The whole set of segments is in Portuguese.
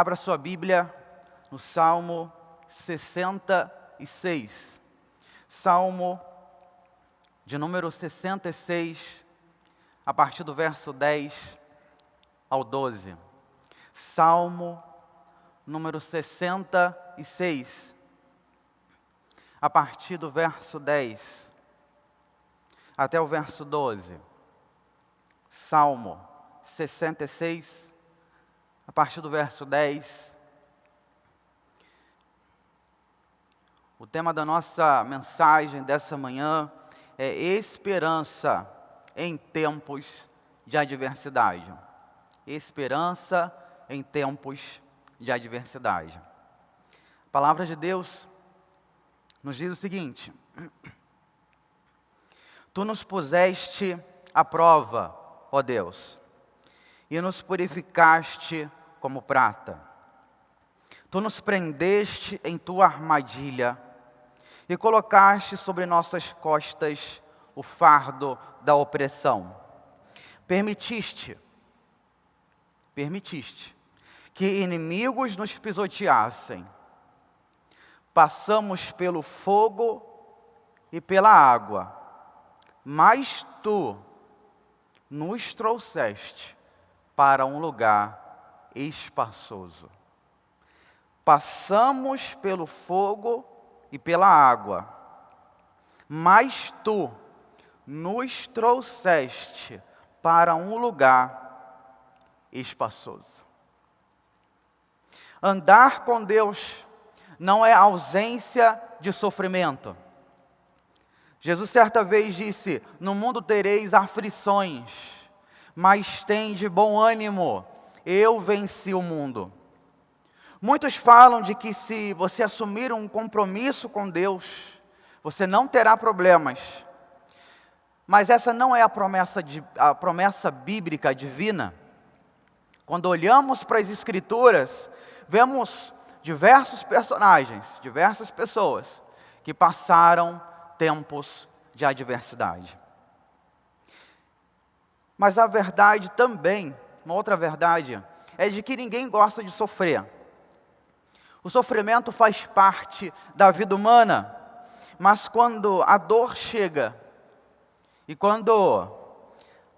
Abra sua Bíblia no Salmo 66. Salmo de número 66, a partir do verso 10 ao 12. Salmo número 66, a partir do verso 10 até o verso 12. Salmo 66, a partir do verso 10. O tema da nossa mensagem dessa manhã é esperança em tempos de adversidade. Esperança em tempos de adversidade. A palavra de Deus nos diz o seguinte: Tu nos puseste à prova, ó Deus, e nos purificaste como prata. Tu nos prendeste em tua armadilha e colocaste sobre nossas costas o fardo da opressão. Permitiste que inimigos nos pisoteassem. Passamos pelo fogo e pela água, mas tu nos trouxeste para um lugar espaçoso. Passamos pelo fogo e pela água, mas tu nos trouxeste para um lugar espaçoso. Andar com Deus não é ausência de sofrimento. Jesus certa vez disse: no mundo tereis aflições, mas tende bom ânimo, eu venci o mundo. Muitos falam de que se você assumir um compromisso com Deus, você não terá problemas. Mas essa não é a promessa bíblica divina. Quando olhamos para as Escrituras, vemos diversos personagens, diversas pessoas que passaram tempos de adversidade. Mas a verdade também, uma outra verdade, é de que ninguém gosta de sofrer. O sofrimento faz parte da vida humana, mas quando a dor chega, e quando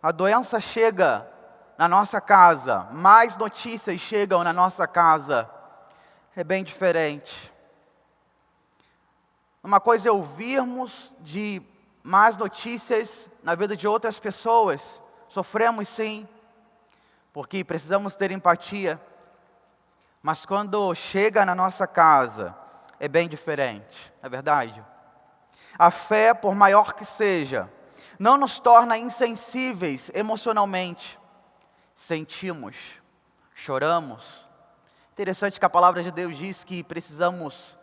a doença chega na nossa casa, mais notícias chegam na nossa casa, é bem diferente. Uma coisa é ouvirmos de más notícias na vida de outras pessoas. Sofremos sim, porque precisamos ter empatia. Mas quando chega na nossa casa, é bem diferente, não é verdade? A fé, por maior que seja, não nos torna insensíveis emocionalmente. Sentimos, choramos. Interessante que a palavra de Deus diz que precisamos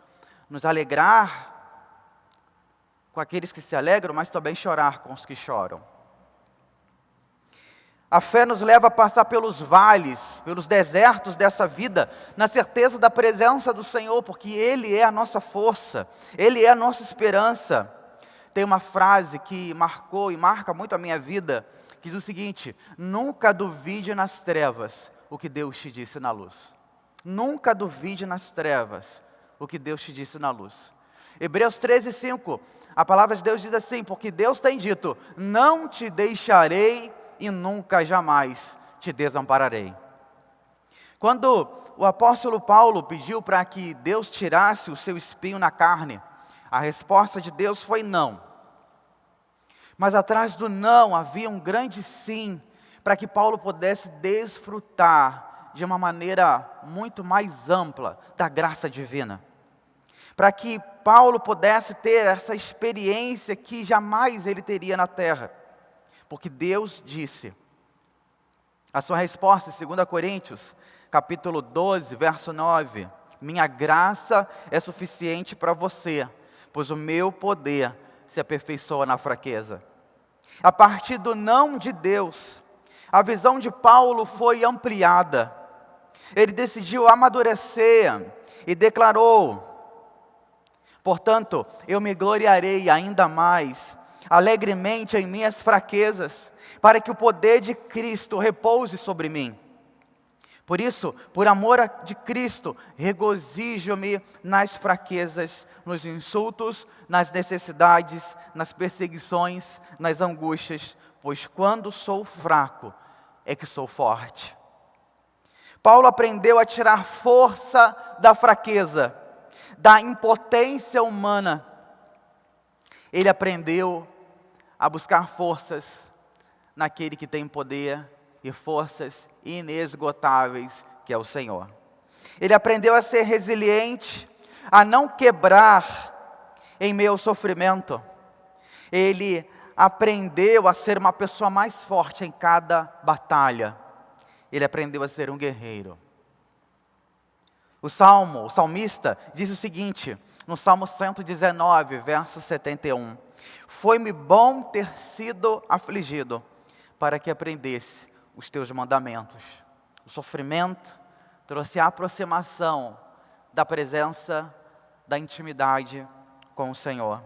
nos alegrar com aqueles que se alegram, mas também chorar com os que choram. A fé nos leva a passar pelos vales, pelos desertos dessa vida, na certeza da presença do Senhor, porque Ele é a nossa força, Ele é a nossa esperança. Tem uma frase que marcou e marca muito a minha vida, que diz o seguinte: nunca duvide nas trevas o que Deus te disse na luz. Nunca duvide nas trevas o que Deus te disse na luz. Hebreus 13:5, a palavra de Deus diz assim: porque Deus tem dito, não te deixarei e nunca jamais te desampararei. Quando o apóstolo Paulo pediu para que Deus tirasse o seu espinho na carne, a resposta de Deus foi não. Mas atrás do não havia um grande sim, para que Paulo pudesse desfrutar de uma maneira muito mais ampla da graça divina. Para que Paulo pudesse ter essa experiência que jamais ele teria na terra. Porque Deus disse, a sua resposta em 2 Coríntios, capítulo 12, verso 9, minha graça é suficiente para você, pois o meu poder se aperfeiçoa na fraqueza. A partir do não de Deus, a visão de Paulo foi ampliada. Ele decidiu amadurecer e declarou: portanto, eu me gloriarei ainda mais, alegremente em minhas fraquezas, para que o poder de Cristo repouse sobre mim. Por isso, por amor de Cristo, regozijo-me nas fraquezas, nos insultos, nas necessidades, nas perseguições, nas angústias, pois quando sou fraco, é que sou forte. Paulo aprendeu a tirar força da fraqueza, da impotência humana. Ele aprendeu a buscar forças naquele que tem poder e forças inesgotáveis, que é o Senhor. Ele aprendeu a ser resiliente, a não quebrar em meio ao sofrimento. Ele aprendeu a ser uma pessoa mais forte em cada batalha. Ele aprendeu a ser um guerreiro. O salmista diz o seguinte, no Salmo 119, verso 71. Foi-me bom ter sido afligido, para que aprendesse os teus mandamentos. O sofrimento trouxe a aproximação da presença, da intimidade com o Senhor.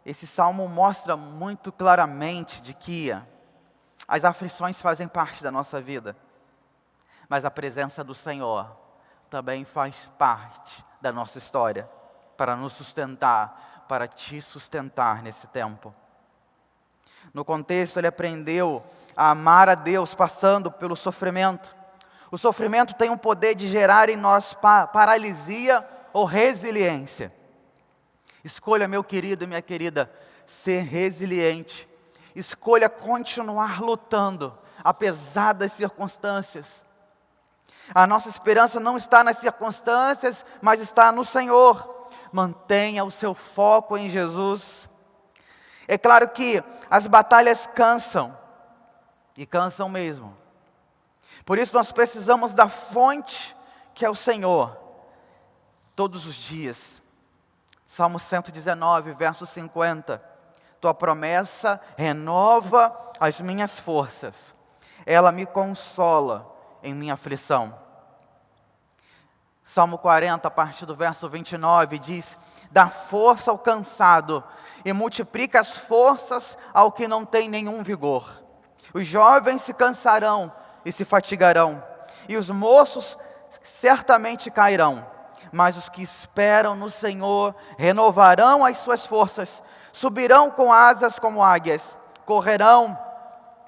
Esse salmo mostra muito claramente de que as aflições fazem parte da nossa vida, mas a presença do Senhor também faz parte da nossa história, para nos sustentar, para te sustentar nesse tempo. No contexto, ele aprendeu a amar a Deus passando pelo sofrimento. O sofrimento tem o poder de gerar em nós paralisia ou resiliência. Escolha, meu querido e minha querida, ser resiliente. Escolha continuar lutando, apesar das circunstâncias. A nossa esperança não está nas circunstâncias, mas está no Senhor. Mantenha o seu foco em Jesus. É claro que as batalhas cansam, e cansam mesmo. Por isso nós precisamos da fonte que é o Senhor, todos os dias. Salmo 119, verso 50. Tua promessa renova as minhas forças, ela me consola em minha aflição. Salmo 40, a partir do verso 29, diz: dá força ao cansado e multiplica as forças ao que não tem nenhum vigor. Os jovens se cansarão e se fatigarão, e os moços certamente cairão. Mas os que esperam no Senhor renovarão as suas forças, subirão com asas como águias, correrão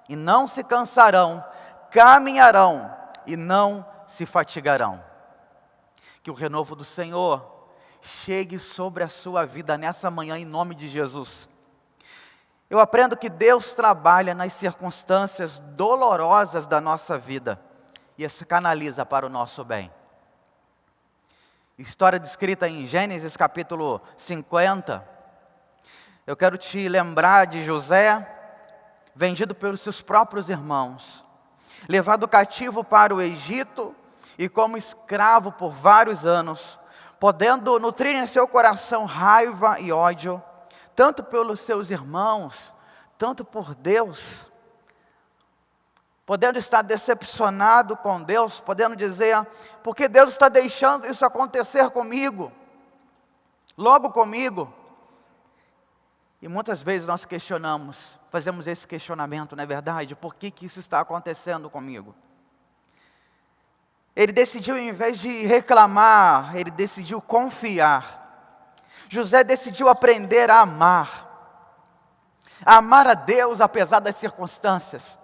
e não se cansarão, caminharão e não se fatigarão. Que o renovo do Senhor chegue sobre a sua vida nessa manhã, em nome de Jesus. Eu aprendo que Deus trabalha nas circunstâncias dolorosas da nossa vida e se canaliza para o nosso bem. História descrita em Gênesis capítulo 50. Eu quero te lembrar de José, vendido pelos seus próprios irmãos, levado cativo para o Egito e como escravo por vários anos, podendo nutrir em seu coração raiva e ódio, tanto pelos seus irmãos, tanto por Deus, podendo estar decepcionado com Deus, podendo dizer: por que Deus está deixando isso acontecer comigo? Logo comigo. E muitas vezes nós questionamos, fazemos esse questionamento, não é verdade? Por que isso está acontecendo comigo? Ele decidiu, em vez de reclamar, ele decidiu confiar. José decidiu aprender a amar a Deus apesar das circunstâncias,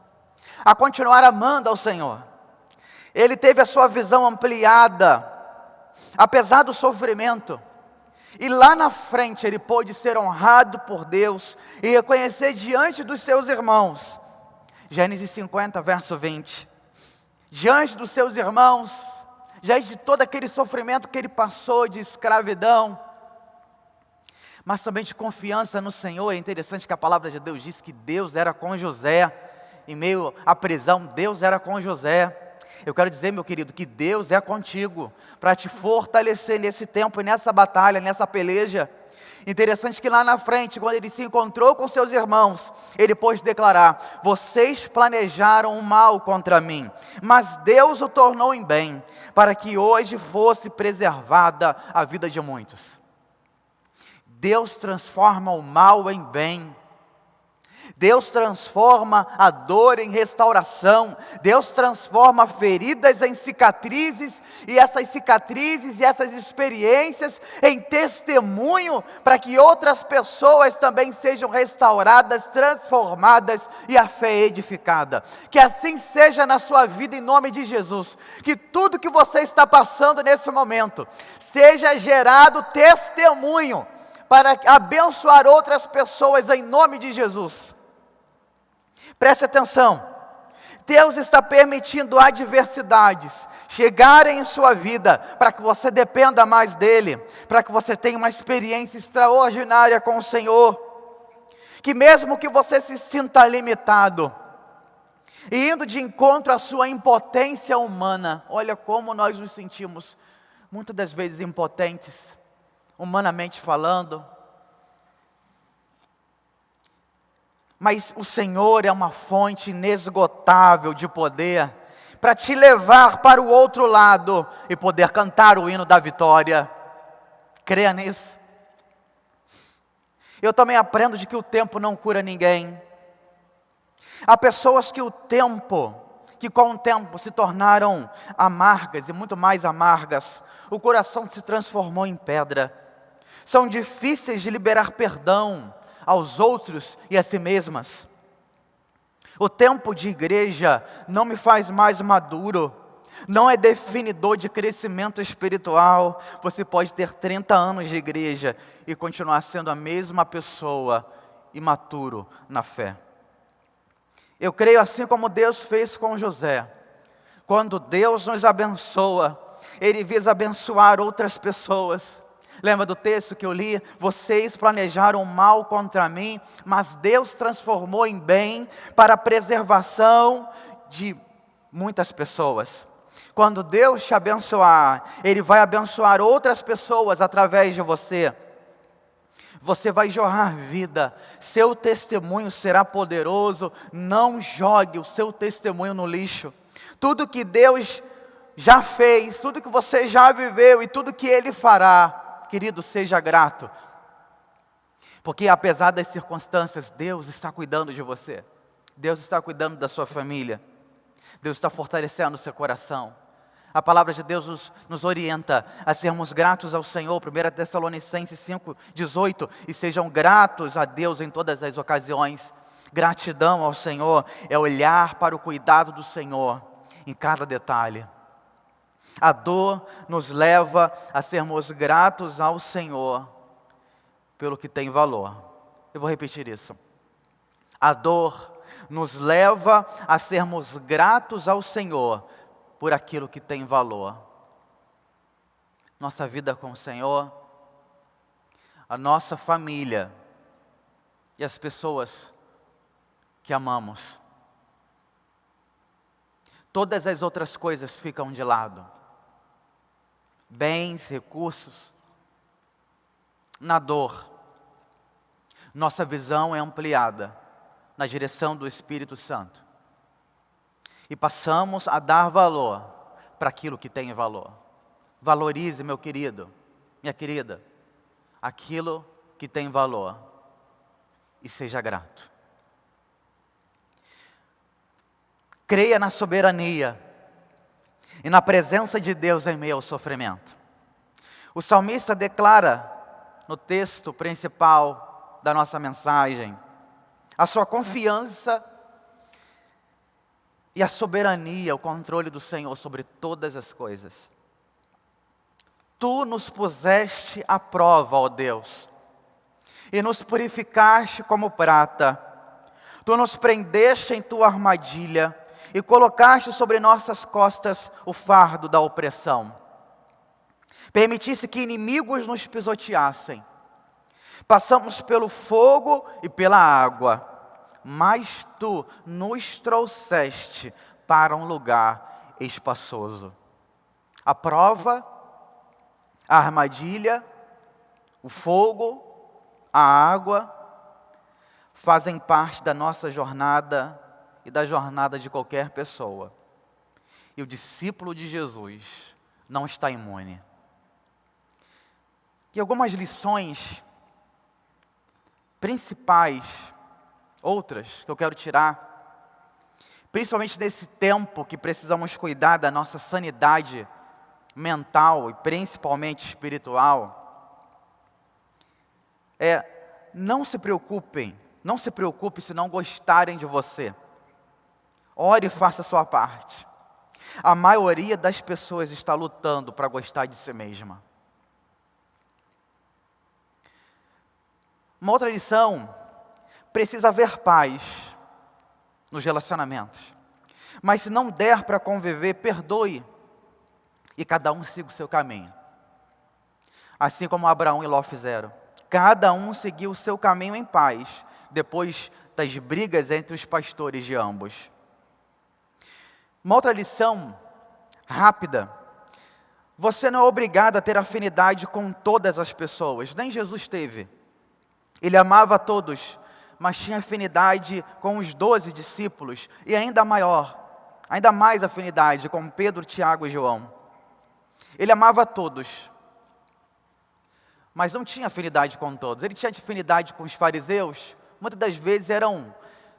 a continuar amando ao Senhor. Ele teve a sua visão ampliada, apesar do sofrimento, e lá na frente ele pôde ser honrado por Deus e reconhecer diante dos seus irmãos. Gênesis 50, verso 20. Diante dos seus irmãos, diante de todo aquele sofrimento que ele passou de escravidão, mas também de confiança no Senhor. É interessante que a palavra de Deus diz que Deus era com José, em meio à prisão, Deus era com José. Eu quero dizer, meu querido, que Deus é contigo, para te fortalecer nesse tempo, nessa batalha, nessa peleja. Interessante que lá na frente, quando ele se encontrou com seus irmãos, ele pôde declarar: vocês planejaram o mal contra mim, mas Deus o tornou em bem, para que hoje fosse preservada a vida de muitos. Deus transforma o mal em bem. Deus transforma a dor em restauração. Deus transforma feridas em cicatrizes, e essas cicatrizes e essas experiências em testemunho, para que outras pessoas também sejam restauradas, transformadas e a fé edificada. Que assim seja na sua vida, em nome de Jesus. Que tudo que você está passando nesse momento seja gerado testemunho para abençoar outras pessoas em nome de Jesus. Preste atenção, Deus está permitindo adversidades chegarem em sua vida, para que você dependa mais dEle, para que você tenha uma experiência extraordinária com o Senhor, que mesmo que você se sinta limitado, e indo de encontro à sua impotência humana, olha como nós nos sentimos, muitas das vezes impotentes, humanamente falando, mas o Senhor é uma fonte inesgotável de poder, para te levar para o outro lado, e poder cantar o hino da vitória. Creia nisso. Eu também aprendo de que o tempo não cura ninguém. Há pessoas que com o tempo se tornaram amargas, e muito mais amargas, o coração se transformou em pedra, são difíceis de liberar perdão aos outros e a si mesmas. O tempo de igreja não me faz mais maduro, não é definidor de crescimento espiritual. Você pode ter 30 anos de igreja e continuar sendo a mesma pessoa, imaturo na fé. Eu creio assim como Deus fez com José. Quando Deus nos abençoa, Ele visa abençoar outras pessoas. Lembra do texto que eu li? Vocês planejaram mal contra mim, mas Deus transformou em bem para a preservação de muitas pessoas. Quando Deus te abençoar, Ele vai abençoar outras pessoas através de você. Você vai jorrar vida, seu testemunho será poderoso. Não jogue o seu testemunho no lixo. Tudo que Deus já fez, tudo que você já viveu e tudo que Ele fará, querido, seja grato, porque apesar das circunstâncias, Deus está cuidando de você, Deus está cuidando da sua família, Deus está fortalecendo o seu coração. A palavra de Deus nos orienta a sermos gratos ao Senhor, 1 Tessalonicenses 5:18, e sejam gratos a Deus em todas as ocasiões. Gratidão ao Senhor é olhar para o cuidado do Senhor em cada detalhe. A dor nos leva a sermos gratos ao Senhor pelo que tem valor. Eu vou repetir isso. A dor nos leva a sermos gratos ao Senhor por aquilo que tem valor. Nossa vida com o Senhor, a nossa família e as pessoas que amamos. Todas as outras coisas ficam de lado. Bens, recursos. Na dor, nossa visão é ampliada na direção do Espírito Santo. E passamos a dar valor para aquilo que tem valor. Valorize, meu querido, minha querida, aquilo que tem valor. E seja grato. Creia na soberania e na presença de Deus em meio ao sofrimento. O salmista declara no texto principal da nossa mensagem a sua confiança e a soberania, o controle do Senhor sobre todas as coisas. Tu nos puseste à prova, ó Deus, e nos purificaste como prata. Tu nos prendeste em tua armadilha e colocaste sobre nossas costas o fardo da opressão. Permitisse que inimigos nos pisoteassem. Passamos pelo fogo e pela água, mas tu nos trouxeste para um lugar espaçoso. A prova, a armadilha, o fogo, a água, fazem parte da nossa jornada e da jornada de qualquer pessoa. E o discípulo de Jesus não está imune. E algumas lições principais outras que eu quero tirar, principalmente nesse tempo que precisamos cuidar da nossa sanidade mental e principalmente espiritual, não se preocupe se não gostarem de você. Ore e faça a sua parte. A maioria das pessoas está lutando para gostar de si mesma. Uma outra lição, precisa haver paz nos relacionamentos. Mas se não der para conviver, perdoe. E cada um siga o seu caminho. Assim como Abraão e Ló fizeram. Cada um seguiu o seu caminho em paz, depois das brigas entre os pastores de ambos. Uma outra lição rápida. Você não é obrigado a ter afinidade com todas as pessoas. Nem Jesus teve. Ele amava a todos, mas tinha afinidade com os 12 discípulos. E ainda mais afinidade com Pedro, Tiago e João. Ele amava a todos, mas não tinha afinidade com todos. Ele tinha afinidade com os fariseus. Muitas das vezes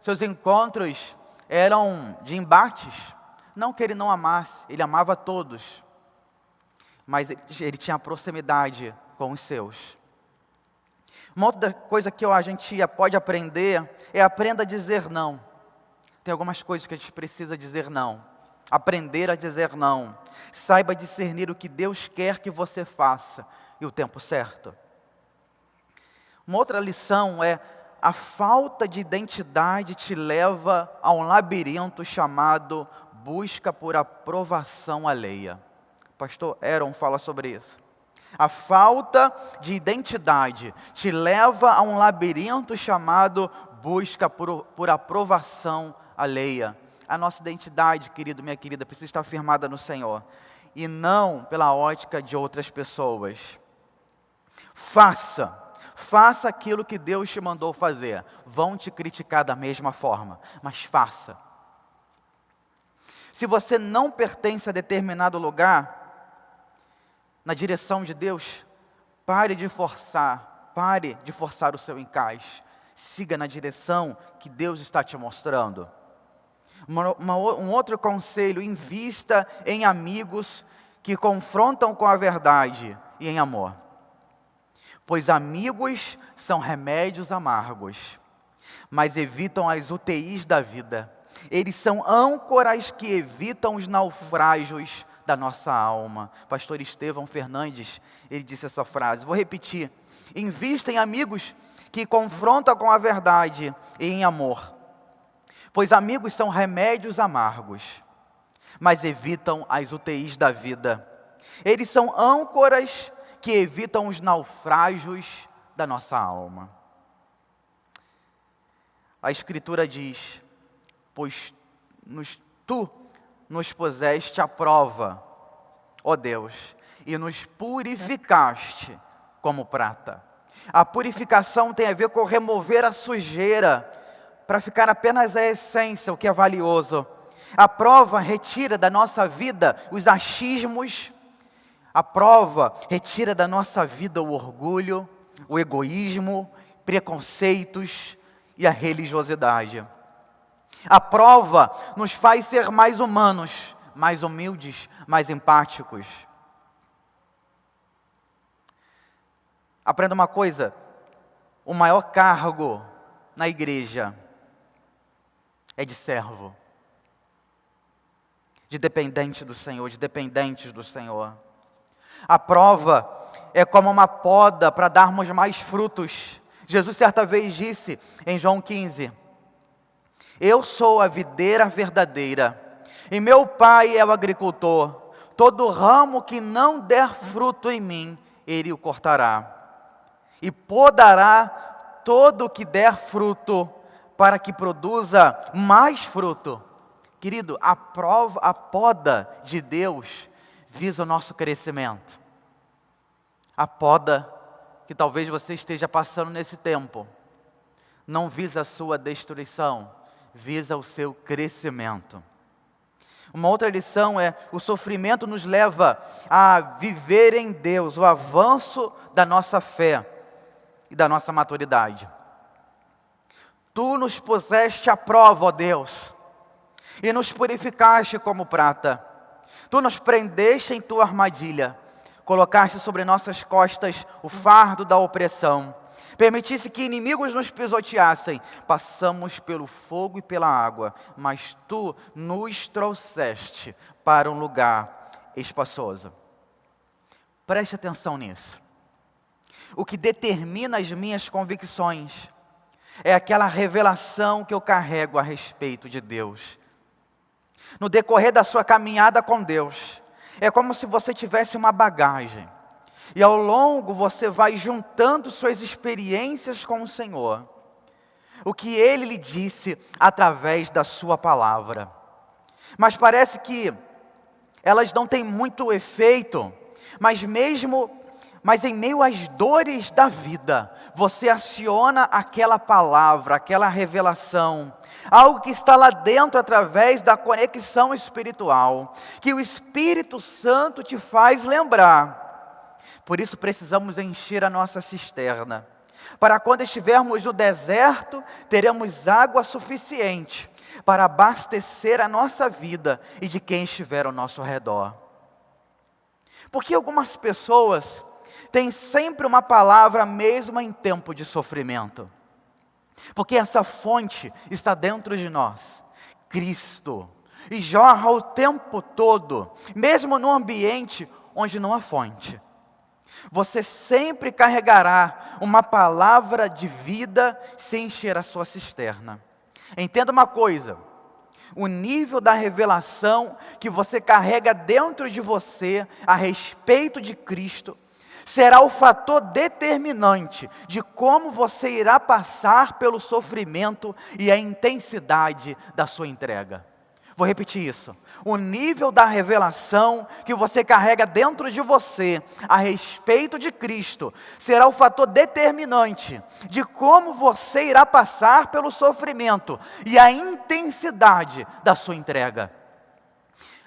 seus encontros eram de embates. Não que ele não amasse, ele amava a todos. Mas ele tinha proximidade com os seus. Uma outra coisa que a gente pode aprender aprenda a dizer não. Tem algumas coisas que a gente precisa dizer não. Aprender a dizer não. Saiba discernir o que Deus quer que você faça e o tempo certo. Uma outra lição a falta de identidade te leva a um labirinto chamado busca por aprovação alheia. O pastor Aaron fala sobre isso. A falta de identidade te leva a um labirinto chamado busca por aprovação alheia. A nossa identidade, querido, minha querida, precisa estar firmada no Senhor. E não pela ótica de outras pessoas. Faça aquilo que Deus te mandou fazer. Vão te criticar da mesma forma, mas faça. Se você não pertence a determinado lugar, na direção de Deus, pare de forçar o seu encaixe. Siga na direção que Deus está te mostrando. Um outro conselho, invista em amigos que confrontam com a verdade e em amor. Pois amigos são remédios amargos, mas evitam as UTIs da vida. Eles são âncoras que evitam os naufrágios da nossa alma. Pastor Estevão Fernandes, ele disse essa frase. Vou repetir. Invista em amigos que confrontam com a verdade e em amor. Pois amigos são remédios amargos, mas evitam as UTIs da vida. Eles são âncoras que evitam os naufrágios da nossa alma. A Escritura diz, pois tu nos puseste à prova, ó Deus, e nos purificaste como prata. A purificação tem a ver com remover a sujeira, para ficar apenas a essência, o que é valioso. A prova retira da nossa vida os achismos. A prova retira da nossa vida o orgulho, o egoísmo, preconceitos e a religiosidade. A prova nos faz ser mais humanos, mais humildes, mais empáticos. Aprenda uma coisa, o maior cargo na igreja é de servo, de dependente do Senhor, de dependentes do Senhor. A prova é como uma poda para darmos mais frutos. Jesus certa vez disse em João 15, eu sou a videira verdadeira, e meu Pai é o agricultor. Todo ramo que não der fruto em mim, Ele o cortará. E podará todo o que der fruto, para que produza mais fruto. Querido, a poda de Deus visa o nosso crescimento. A poda que talvez você esteja passando nesse tempo, não visa a sua destruição, visa o seu crescimento. Uma outra lição o sofrimento nos leva a viver em Deus, o avanço da nossa fé e da nossa maturidade. Tu nos puseste à prova, ó Deus, e nos purificaste como prata. Tu nos prendeste em tua armadilha, colocaste sobre nossas costas o fardo da opressão. Permitisse que inimigos nos pisoteassem. Passamos pelo fogo e pela água, mas tu nos trouxeste para um lugar espaçoso. Preste atenção nisso. O que determina as minhas convicções é aquela revelação que eu carrego a respeito de Deus. No decorrer da sua caminhada com Deus, é como se você tivesse uma bagagem. E ao longo você vai juntando suas experiências com o Senhor. O que Ele lhe disse através da sua palavra. Mas parece que elas não têm muito efeito. Mas em meio às dores da vida, você aciona aquela palavra, aquela revelação. Algo que está lá dentro através da conexão espiritual. Que o Espírito Santo te faz lembrar. Por isso precisamos encher a nossa cisterna. Para quando estivermos no deserto, teremos água suficiente para abastecer a nossa vida e de quem estiver ao nosso redor. Porque algumas pessoas têm sempre uma palavra mesmo em tempo de sofrimento. Porque essa fonte está dentro de nós, Cristo, e jorra o tempo todo, mesmo no ambiente onde não há fonte. Você sempre carregará uma palavra de vida sem encher a sua cisterna. Entenda uma coisa, o nível da revelação que você carrega dentro de você a respeito de Cristo será o fator determinante de como você irá passar pelo sofrimento e a intensidade da sua entrega. Vou repetir isso. O nível da revelação que você carrega dentro de você a respeito de Cristo será o fator determinante de como você irá passar pelo sofrimento e a intensidade da sua entrega.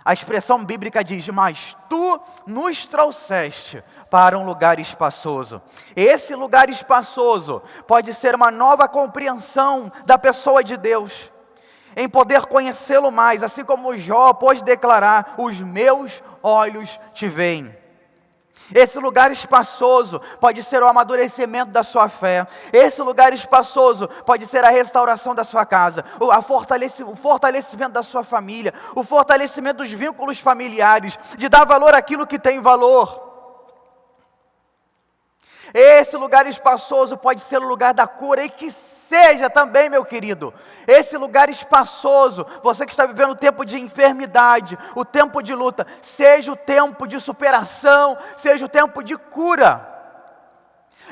A expressão bíblica diz: mas tu nos trouxeste para um lugar espaçoso. Esse lugar espaçoso pode ser uma nova compreensão da pessoa de Deus, em poder conhecê-lo mais, assim como Jó pôde declarar: os meus olhos te veem. Esse lugar espaçoso pode ser o amadurecimento da sua fé. Esse lugar espaçoso pode ser a restauração da sua casa, o fortalecimento da sua família, o fortalecimento dos vínculos familiares, de dar valor àquilo que tem valor. Esse lugar espaçoso pode ser o lugar da cura, e que seja também, meu querido, esse lugar espaçoso, você que está vivendo o tempo de enfermidade, o tempo de luta, seja o tempo de superação, seja o tempo de cura,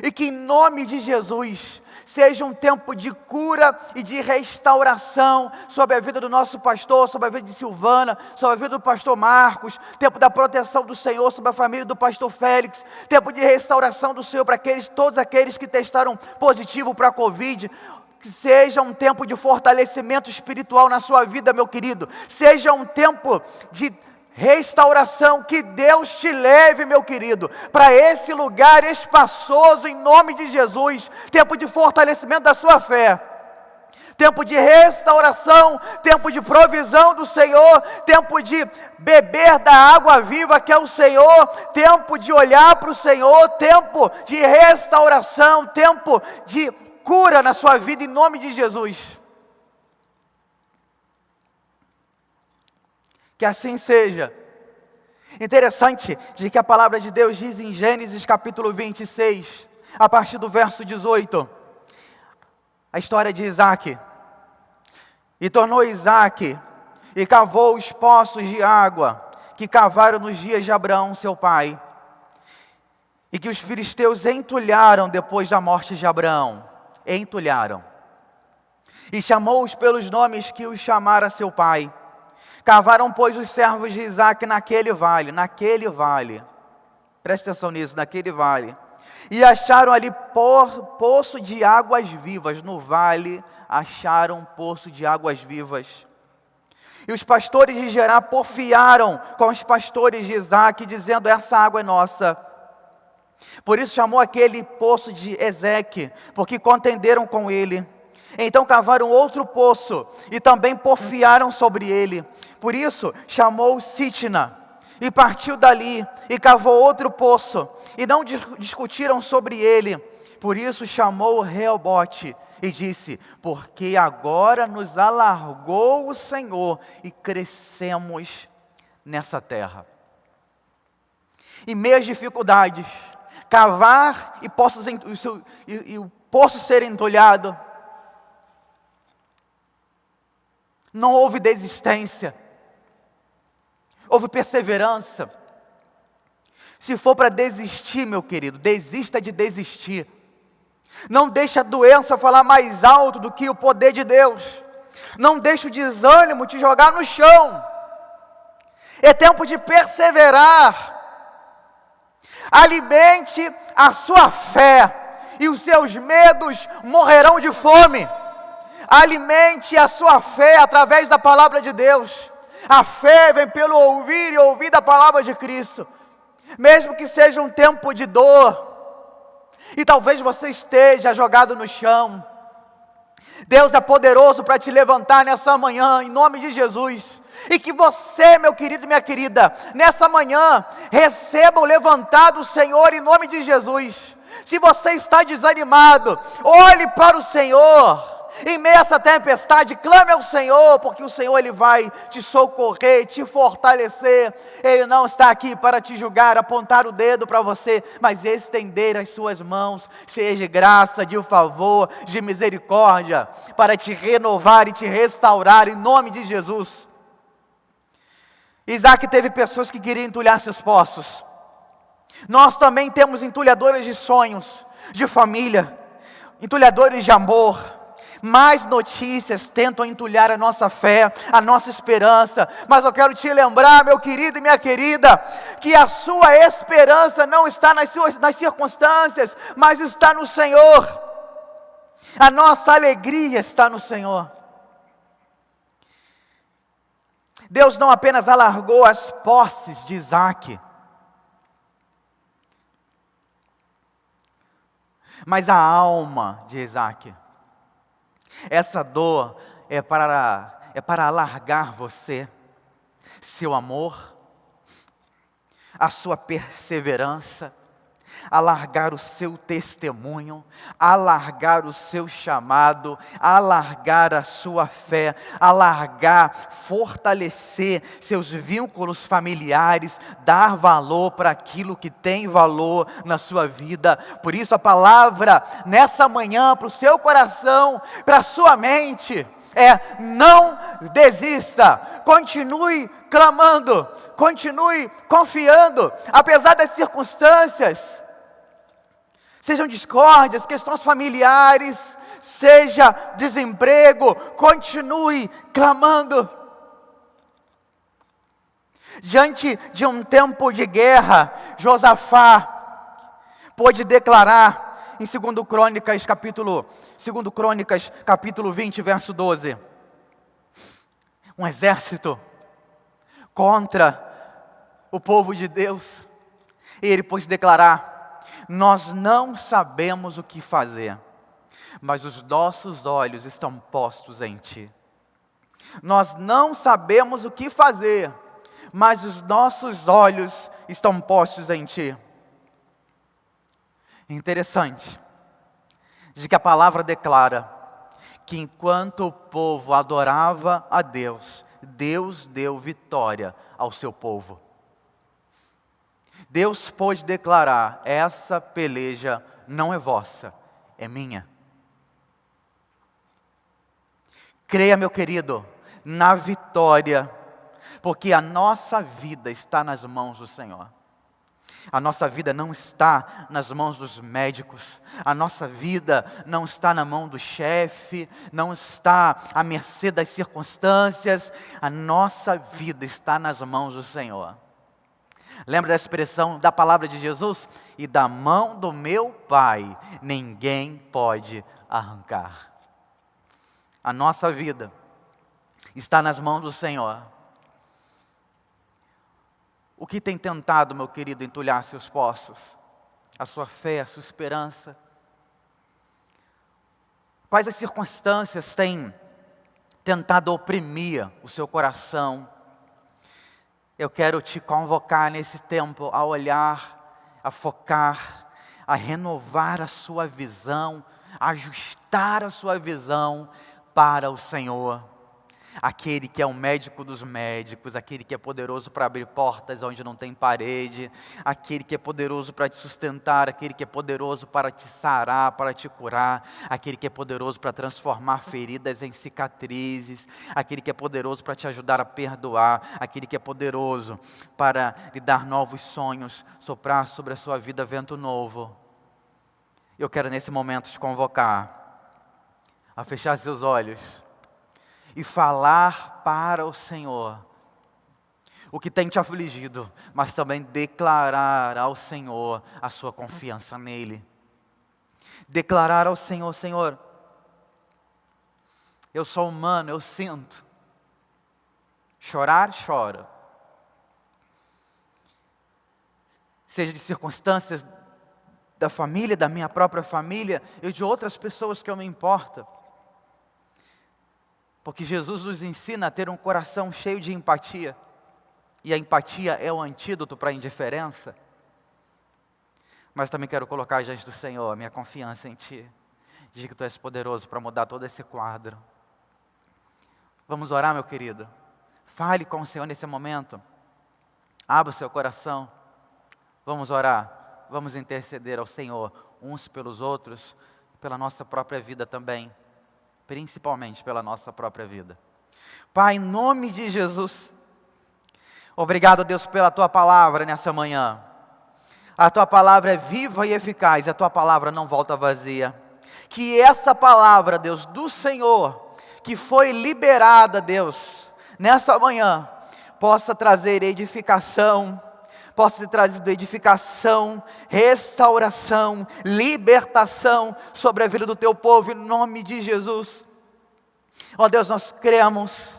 e que em nome de Jesus, seja um tempo de cura e de restauração sobre a vida do nosso pastor, sobre a vida de Silvana, sobre a vida do pastor Marcos, tempo da proteção do Senhor sobre a família do pastor Félix, tempo de restauração do Senhor para todos aqueles que testaram positivo para a Covid. Que seja um tempo de fortalecimento espiritual na sua vida, meu querido. Seja um tempo de restauração, que Deus te leve, meu querido, para esse lugar espaçoso em nome de Jesus. Tempo de fortalecimento da sua fé, tempo de restauração, tempo de provisão do Senhor, tempo de beber da água viva que é o Senhor, tempo de olhar para o Senhor, tempo de restauração, tempo de cura na sua vida em nome de Jesus. Que assim seja. Interessante de que a palavra de Deus diz em Gênesis capítulo 26, a partir do verso 18, a história de Isaac. E tornou Isaac, e cavou os poços de água, que cavaram nos dias de Abraão seu pai, e que os filisteus entulharam depois da morte de Abraão. Entulharam. E chamou-os pelos nomes que os chamara seu pai. Cavaram, pois, os servos de Isaac naquele vale, preste atenção nisso, naquele vale, e acharam ali poço de águas vivas. No vale acharam poço de águas vivas. E os pastores de Gerar porfiaram com os pastores de Isaac, dizendo: essa água é nossa. Por isso chamou aquele poço de Ezeque, porque contenderam com ele. Então cavaram outro poço e também porfiaram sobre ele. Por isso chamou Sitna e partiu dali e cavou outro poço e não discutiram sobre ele. Por isso chamou Reobote e disse: porque agora nos alargou o Senhor e crescemos nessa terra. Em meio às dificuldades, cavar e o poço ser entulhado, não houve desistência, houve perseverança. Se for para desistir, meu querido, desista de desistir. Não deixe a doença falar mais alto do que o poder de Deus. Não deixe o desânimo te jogar no chão. É tempo de perseverar. Alimente a sua fé e os seus medos morrerão de fome. Alimente a sua fé através da palavra de Deus. A fé vem pelo ouvir e ouvir da palavra de Cristo. Mesmo que seja um tempo de dor, e talvez você esteja jogado no chão, Deus é poderoso para te levantar nessa manhã, em nome de Jesus. E que você, meu querido e minha querida, nessa manhã, receba o levantar do Senhor em nome de Jesus. Se você está desanimado, olhe para o Senhor. Em meio a essa tempestade, clame ao Senhor, porque o Senhor Ele vai te socorrer, te fortalecer. Ele não está aqui para te julgar, apontar o dedo para você, mas estender as suas mãos, cheias de graça, de favor, de misericórdia, para te renovar e te restaurar, em nome de Jesus. Isaac teve pessoas que queriam entulhar seus poços. Nós também temos entulhadores de sonhos, de família, entulhadores de amor. Mais notícias tentam entulhar a nossa fé, a nossa esperança. Mas eu quero te lembrar, meu querido e minha querida, que a sua esperança não está nas circunstâncias, mas está no Senhor. A nossa alegria está no Senhor. Deus não apenas alargou as posses de Isaac, mas a alma de Isaac. Essa dor é para alargar você, seu amor, a sua perseverança, alargar o seu testemunho, alargar o seu chamado, alargar a sua fé, alargar, fortalecer seus vínculos familiares, dar valor para aquilo que tem valor na sua vida. Por isso a palavra nessa manhã para o seu coração, para a sua mente, não desista, continue clamando, continue confiando, apesar das circunstâncias, sejam discórdias, questões familiares, seja desemprego, continue clamando. Diante de um tempo de guerra, Josafá pôde declarar em 2 Crônicas, capítulo 20, verso 12. Um exército contra o povo de Deus. E ele pôde declarar: nós não sabemos o que fazer, mas os nossos olhos estão postos em Ti. Nós não sabemos o que fazer, mas os nossos olhos estão postos em Ti. Interessante, de que a palavra declara que enquanto o povo adorava a Deus, Deus deu vitória ao seu povo. Deus pôde declarar: essa peleja não é vossa, é minha. Creia, meu querido, na vitória, porque a nossa vida está nas mãos do Senhor. A nossa vida não está nas mãos dos médicos, a nossa vida não está na mão do chefe, não está à mercê das circunstâncias, a nossa vida está nas mãos do Senhor. Lembra da expressão da palavra de Jesus? E da mão do meu Pai ninguém pode arrancar. A nossa vida está nas mãos do Senhor. O que tem tentado, meu querido, entulhar seus poços? A sua fé, a sua esperança? Quais as circunstâncias têm tentado oprimir o seu coração? Eu quero te convocar nesse tempo a olhar, a focar, a renovar a sua visão, a ajustar a sua visão para o Senhor. Aquele que é o médico dos médicos, aquele que é poderoso para abrir portas onde não tem parede, aquele que é poderoso para te sustentar, aquele que é poderoso para te sarar, para te curar, aquele que é poderoso para transformar feridas em cicatrizes, aquele que é poderoso para te ajudar a perdoar, aquele que é poderoso para lhe dar novos sonhos, soprar sobre a sua vida vento novo. Eu quero nesse momento te convocar a fechar seus olhos e falar para o Senhor o que tem te afligido, mas também declarar ao Senhor a sua confiança nele. Declarar ao Senhor: Senhor, eu sou humano, eu sinto. Chorar, choro. Seja de circunstâncias da família, da minha própria família, e de outras pessoas que eu me importo. Porque Jesus nos ensina a ter um coração cheio de empatia. E a empatia é o antídoto para a indiferença. Mas também quero colocar diante do Senhor a minha confiança em Ti. Diz que Tu és poderoso para mudar todo esse quadro. Vamos orar, meu querido. Fale com o Senhor nesse momento. Abra o seu coração. Vamos orar. Vamos interceder ao Senhor uns pelos outros, pela nossa própria vida também. Principalmente pela nossa própria vida. Pai, em nome de Jesus, obrigado, Deus, pela Tua palavra nessa manhã. A Tua palavra é viva e eficaz, a Tua palavra não volta vazia. Que essa palavra, Deus, do Senhor, que foi liberada, Deus, nessa manhã, possa trazer edificação, possa trazer edificação, restauração, libertação sobre a vida do Teu povo, em nome de Jesus. Ó Deus, nós cremos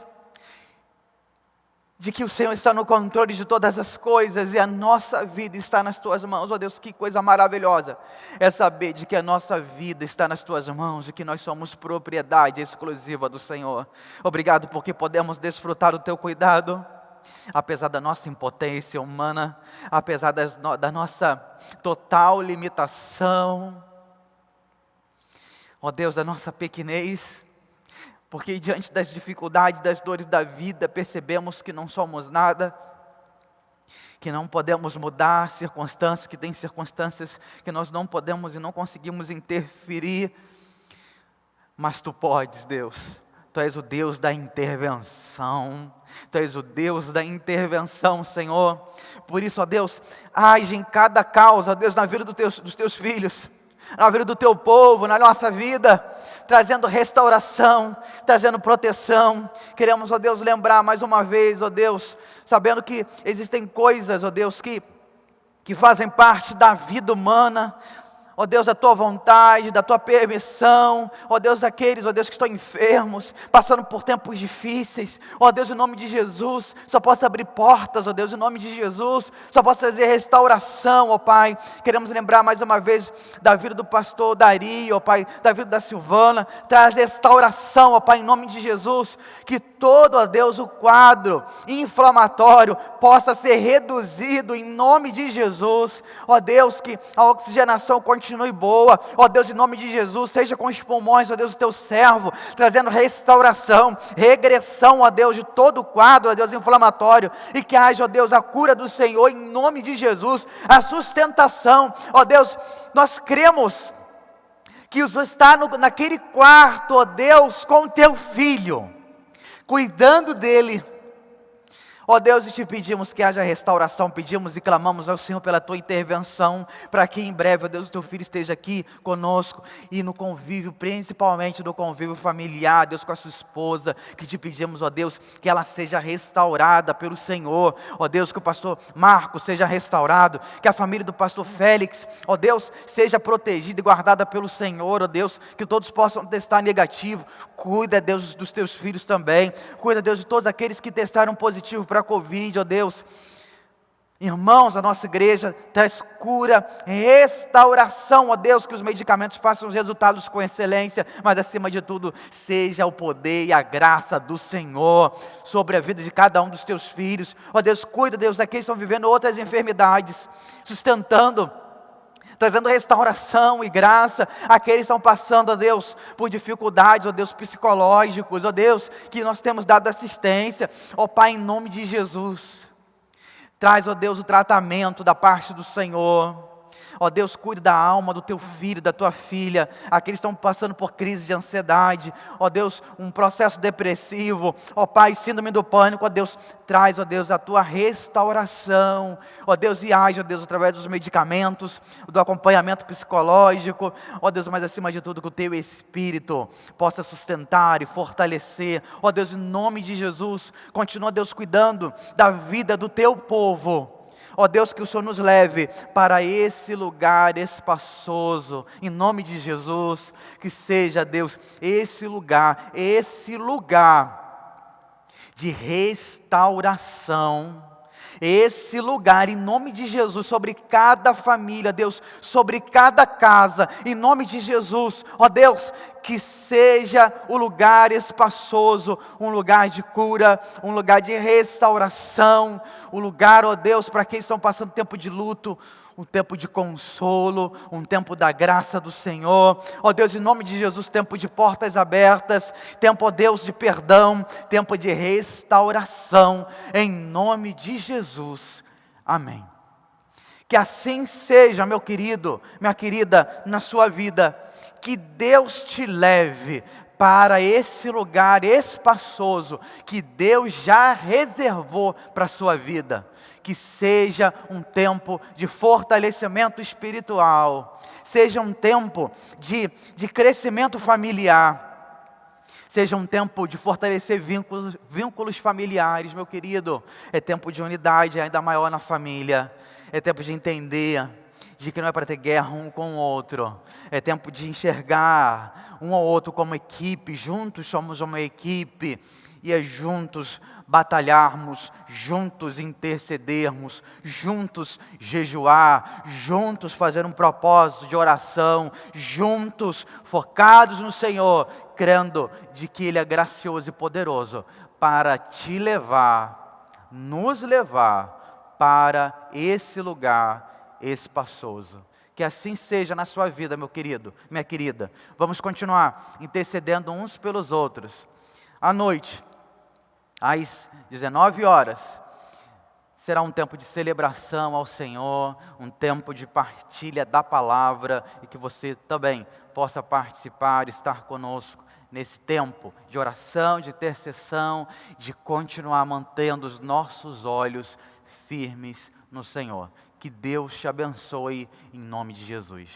de que o Senhor está no controle de todas as coisas e a nossa vida está nas Tuas mãos. Ó Deus, que coisa maravilhosa é saber de que a nossa vida está nas Tuas mãos e que nós somos propriedade exclusiva do Senhor. Obrigado porque podemos desfrutar do Teu cuidado. Apesar da nossa impotência humana, apesar da nossa total limitação, ó Deus, da nossa pequenez, porque diante das dificuldades, das dores da vida, percebemos que não somos nada, que não podemos mudar circunstâncias, que tem circunstâncias que nós não podemos e não conseguimos interferir, mas Tu podes, Deus. Tu és o Deus da intervenção. Tu és o Deus da intervenção, Senhor. Por isso, ó Deus, age em cada causa, ó Deus, na vida dos Teus filhos, na vida do Teu povo, na nossa vida, trazendo restauração, trazendo proteção. Queremos, ó Deus, lembrar mais uma vez, ó Deus, sabendo que existem coisas, ó Deus, que fazem parte da vida humana, ó Deus, da Tua vontade, da Tua permissão, ó Deus, daqueles, ó Deus, que estão enfermos, passando por tempos difíceis, ó Deus, em nome de Jesus, só possa abrir portas, ó Deus, em nome de Jesus, só possa trazer restauração, ó Pai. Queremos lembrar mais uma vez da vida do pastor Dari, ó Pai, da vida da Silvana, traz restauração, ó Pai, em nome de Jesus, que todo, ó Deus, o quadro inflamatório possa ser reduzido em nome de Jesus, ó Deus, que a oxigenação continue boa, ó Deus, em nome de Jesus, seja com os pulmões, ó Deus, do Teu servo, trazendo restauração, regressão, ó Deus, de todo o quadro, ó Deus, inflamatório, e que haja, ó Deus, a cura do Senhor, em nome de Jesus, a sustentação, ó Deus, nós cremos que o Senhor está naquele quarto, ó Deus, com o Teu filho, cuidando dele. Ó Deus, e Te pedimos que haja restauração, pedimos e clamamos ao Senhor pela Tua intervenção, para que em breve, ó Deus, o Teu Filho esteja aqui conosco, e no convívio, principalmente no convívio familiar, Deus, com a sua esposa, que Te pedimos, ó Deus, que ela seja restaurada pelo Senhor, ó Deus, que o pastor Marcos seja restaurado, que a família do pastor Félix, ó Deus, seja protegida e guardada pelo Senhor, ó Deus, que todos possam testar negativo. Cuida, Deus, dos Teus filhos também, cuida, Deus, de todos aqueles que testaram positivo para a Covid, ó Deus. Irmãos, a nossa igreja traz cura, restauração, ó Deus, que os medicamentos façam os resultados com excelência, mas acima de tudo, seja o poder e a graça do Senhor sobre a vida de cada um dos teus filhos. Ó Deus, cuida, Deus, daqueles que estão vivendo outras enfermidades, sustentando, trazendo restauração e graça àqueles que estão passando, ó Deus, por dificuldades, ó Deus, psicológicos, ó Deus, que nós temos dado assistência, ó Pai, em nome de Jesus. Traz, ó Deus, o tratamento da parte do Senhor. Ó Deus, cuide da alma do teu filho, da tua filha, aqueles que estão passando por crise de ansiedade, ó Deus, um processo depressivo, ó Pai, síndrome do pânico, ó Deus, traz, ó Deus, a tua restauração, ó Deus, e age, ó Deus, através dos medicamentos, do acompanhamento psicológico, ó Deus, mas acima de tudo, que o teu Espírito possa sustentar e fortalecer, ó Deus, em nome de Jesus, continua, Deus, cuidando da vida do teu povo. Ó Deus, que o Senhor nos leve para esse lugar espaçoso, em nome de Jesus, que seja, Deus, esse lugar de restauração, esse lugar, em nome de Jesus, sobre cada família, Deus, sobre cada casa, em nome de Jesus, ó Deus, que seja o lugar espaçoso, um lugar de cura, um lugar de restauração, um lugar, ó Deus, para quem estão passando tempo de luto, um tempo de consolo, um tempo da graça do Senhor, ó Deus, em nome de Jesus, tempo de portas abertas, tempo, ó Deus, de perdão, tempo de restauração, em nome de Jesus, amém. Que assim seja, meu querido, minha querida, na sua vida, que Deus te leve para esse lugar espaçoso que Deus já reservou para a sua vida. Que seja um tempo de fortalecimento espiritual, seja um tempo de crescimento familiar, seja um tempo de fortalecer vínculos familiares, meu querido. É tempo de unidade ainda maior na família, é tempo de entender de que não é para ter guerra um com o outro, é tempo de enxergar um ao outro como equipe, juntos somos uma equipe, e é juntos batalharmos, juntos intercedermos, juntos jejuar, juntos fazer um propósito de oração, juntos focados no Senhor, crendo de que Ele é gracioso e poderoso para te levar, nos levar para esse lugar espaçoso. Que assim seja na sua vida, meu querido, minha querida. Vamos continuar intercedendo uns pelos outros. À noite, às 19 horas, será um tempo de celebração ao Senhor, um tempo de partilha da palavra, e que você também possa participar, estar conosco nesse tempo de oração, de intercessão, de continuar mantendo os nossos olhos firmes no Senhor. Que Deus te abençoe em nome de Jesus.